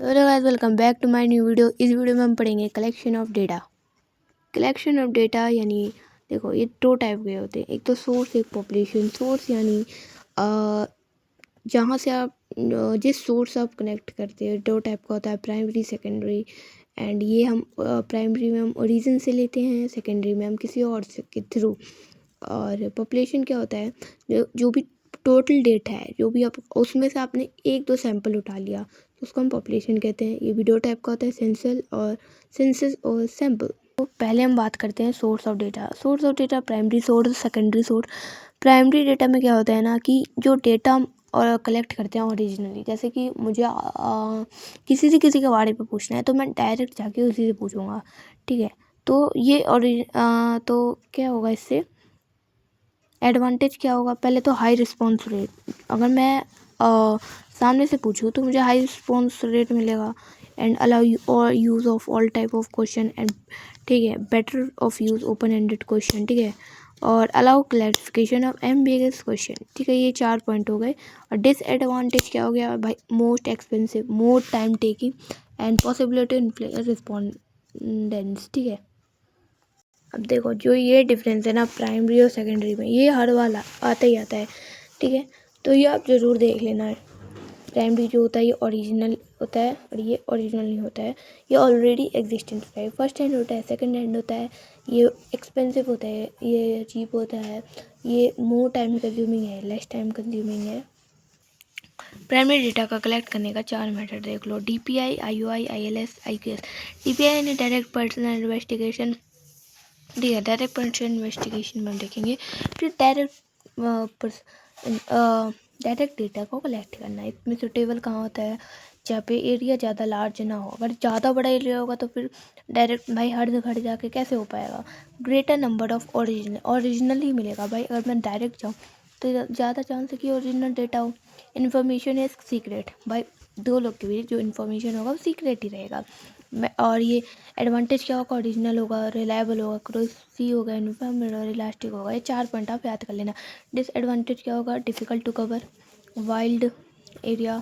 Hello guys, welcome back to my new video. इस video में हम पढ़ेंगे collection of data. Collection of data यानी देखो, ये दो टाइप के होते हैं, एक तो सोर्स, एक पॉपुलेशन। सोर्स यानी जहाँ से आप जिस सोर्स आप कनेक्ट करते हैं, दो टाइप का होता है, प्राइमरी सेकेंडरी। एंड ये हम प्राइमरी में हम ओरिजिन से लेते हैं, सेकेंडरी में हम किसी और के थ्रू। और पॉपुलेशन क्या होता है, जो भी टोटल डेटा है, जो भी आप उसमें से आपने एक दो सैंपल उठा लिया तो उसको हम पॉपुलेशन कहते हैं। ये भी दो टाइप का होता है, सेंसस और सैंपल। तो पहले हम बात करते हैं source of data. Source of data, primary source, secondary source. Primary data में क्या होता है ना कि जो डेटा हम और कलेक्ट करते हैं ओरिजिनली, जैसे कि मुझे किसी के बारे में पूछना है तो मैं डायरेक्ट जाके उसी से पूछूंगा, ठीक है। तो ये तो क्या होगा इससे, एडवांटेज क्या होगा, पहले तो हाई रिस्पॉन्स रेट। अगर मैं सामने से पूछूँ तो मुझे हाई रिस्पॉन्स रेट मिलेगा। And allow use of all type of question and, ठीक है, better of use open ended question, ठीक है। और allow clarification of ambiguous question, ठीक है। ये 4 पॉइंट हो गए। और डिसएडवांटेज क्या हो गया भाई, most expensive, more time taking and possibility respondents, ठीक है। अब देखो, जो ये डिफरेंस है ना प्राइमरी और सेकेंडरी में, ये हर वाला आता ही आता है, ठीक है। तो ये आप ज़रूर देख लेना है। प्राइमरी जो होता है ये ओरिजिनल होता है और ये ओरिजिनल नहीं होता है, ये ऑलरेडी एग्जिस्टेंट होता है। फर्स्ट हैंड होता है, सेकंड हैंड होता है, ये एक्सपेंसिव होता है, ये चीप होता है, ये मोर टाइम कंज्यूमिंग है, लेस टाइम कंज्यूमिंग है। प्राइमरी डेटा का कलेक्ट करने का 4 मेथड देख लो, DPI, IOI, ILS, IQS। DPI यानी डायरेक्ट पर्सनल इन्वेस्टिगेशन, ठीक है। डायरेक्ट पर्सन इन्वेस्टिगेशन में हम देखेंगे फिर डायरेक्ट डेटा को कलेक्ट करना है। इसमें सुटेबल कहाँ होता है, जहाँ पे एरिया ज़्यादा लार्ज ना हो। अगर ज़्यादा बड़ा एरिया होगा तो फिर डायरेक्ट भाई हर जगह जाके कैसे हो पाएगा। ग्रेटर नंबर ऑफ ओरिजिनल ही मिलेगा भाई। अगर मैं डायरेक्ट जाऊँ तो ज़्यादा चांस है कि ओरिजिनल डेटा हो। इन्फॉर्मेशन इज सीक्रेट, भाई दो लोग के बीच जो इन्फॉर्मेशन होगा वो सीक्रेट ही रहेगा। और ये एडवांटेज क्या होगा, ओरिजिनल होगा, रिलायबल होगा, क्रोसी होगा, यूनिफॉर्म और इलास्टिक होगा। ये 4 पॉइंट आप याद कर लेना। डिसएडवांटेज क्या होगा, difficult to cover, wild area,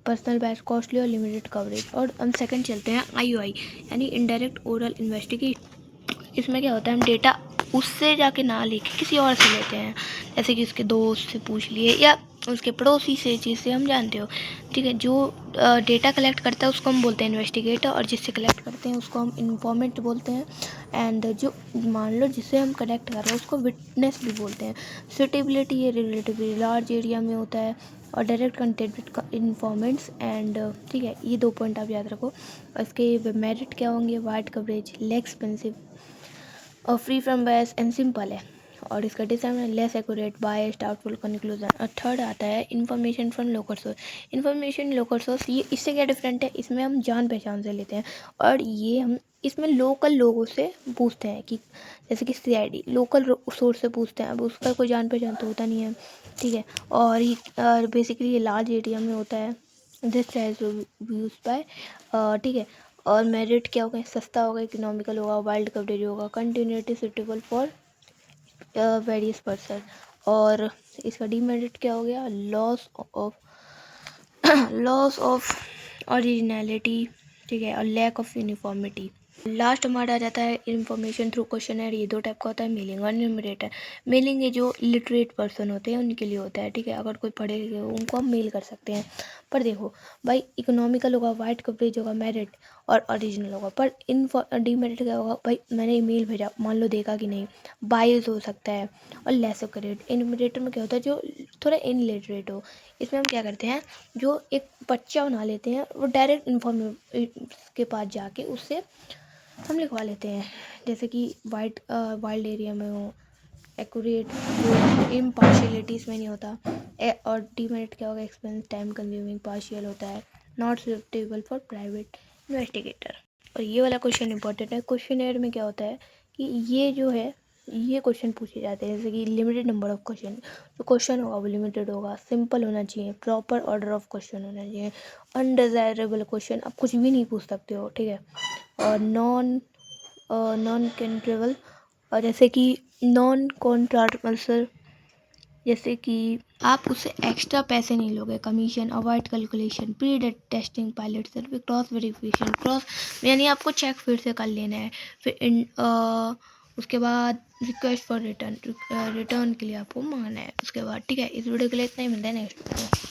personal batch, costly और लिमिटेड कवरेज। और हम सेकंड चलते हैं, IOI यानी इनडायरेक्ट ओरल इन्वेस्टिगेशन। इसमें क्या होता है, हम डेटा उससे जाके ना लेके किसी और से लेते हैं, जैसे कि उसके दोस्त से पूछ लिए या उसके पड़ोसी से, जिससे हम जानते हो, ठीक है। जो डेटा कलेक्ट करता है उसको हम बोलते हैं इन्वेस्टिगेटर, और जिससे कलेक्ट करते हैं उसको हम इन्फॉर्मेंट बोलते हैं। एंड जो मान लो जिससे हम कनेक्ट कर रहे हैं उसको विटनेस भी बोलते हैं। सुटेबिलिटी ये रिलेटिवली लार्ज एरिया में होता है और डायरेक्ट कंटेंट इन्फॉर्मेंट्स एंड, ठीक है। ये 2 पॉइंट आप याद रखो। इसके मेरिट क्या होंगे, वाइड कवरेज, लेस एक्सपेंसिव और free from bias and simple है। और इसका डिसएडवांटेज लेस एक्यूरेट, बायस, डाउटफुल कंक्लूजन। और थर्ड आता है information from local source. Information local source, ये इससे क्या डिफरेंट है, इसमें हम जान पहचान से लेते हैं और ये हम इसमें लोकल लोगों से पूछते हैं, कि जैसे कि CID लोकल सोर्स से पूछते हैं। अब उसका कोई जान पहचान तो होता नहीं है, ठीक है। और बेसिकली ये लार्ज एरिया में होता है। दिस यूज बाय, ठीक है। और मेरिट क्या होगा, सस्ता होगा, इकोनॉमिकल होगा, वाइल्ड कवरेज होगा, continuity suitable for various person. और इसका डीमेरिट क्या हो गया, लॉस ऑफ ओरिजिनलिटी, ठीक है, और लैक ऑफ यूनिफॉर्मिटी। लास्ट हमारा आ जाता है इन्फॉर्मेशन थ्रू क्वेश्चनर। ये 2 टाइप का होता है, मेलिंग और न्यूमरेटर। मेलिंग ये जो लिटरेट पर्सन होते हैं उनके लिए होता है, ठीक है। अगर कोई पढ़े लिखे हो उनको हम मेल कर सकते हैं। पर देखो भाई, इकोनॉमिकल होगा, वाइड कवरेज होगा, मेरिट और ओरिजिनल होगा। पर डीमेरिट क्या होगा भाई, मैंने ईमेल भेजा, मान लो देखा कि नहीं, बायस हो सकता है। और लेस ऑफ करेक्ट। इन्यूमरेटर में क्या होता है, जो थोड़ा इनलिटरेट हो। इसमें हम क्या करते हैं, जो एक पर्चा बना लेते हैं, वो डायरेक्ट इन्फॉर्म के पास जाके उससे हम लिखवा लेते हैं। जैसे कि वाइल्ड एरिया में हो, एक्यूरेट, जो इम्पार्शियलिटी इसमें नहीं होता। और डीमेरिट क्या होगा, एक्सपेंस, टाइम कंज्यूमिंग, पार्शियल होता है, not suitable for private investigator. और ये वाला क्वेश्चन इंपॉर्टेंट है। क्वेश्चन में क्या होता है कि ये जो है, ये क्वेश्चन पूछे जाते हैं, जैसे कि लिमिटेड नंबर ऑफ क्वेश्चन। जो क्वेश्चन होगा वो लिमिटेड होगा, सिंपल होना चाहिए, प्रॉपर ऑर्डर ऑफ क्वेश्चन होना चाहिए, अनडिजायरेबल क्वेश्चन आप कुछ भी नहीं पूछ सकते हो, ठीक है। और नॉन कंट्रेबल, और जैसे कि नॉन कॉन्ट्रावर्सल, जैसे कि आप उससे एक्स्ट्रा पैसे नहीं लोगे, commission, avoid calculation, pre testing, pilot survey, cross verification, यानी आपको चेक फिर से कर लेना है। फिर उसके बाद रिक्वेस्ट फॉर रिटर्न, रिटर्न के लिए आपको मांगना है। उसके बाद ठीक है, इस वीडियो के लिए इतना ही, मिलता है नेक्स्ट वीडियो।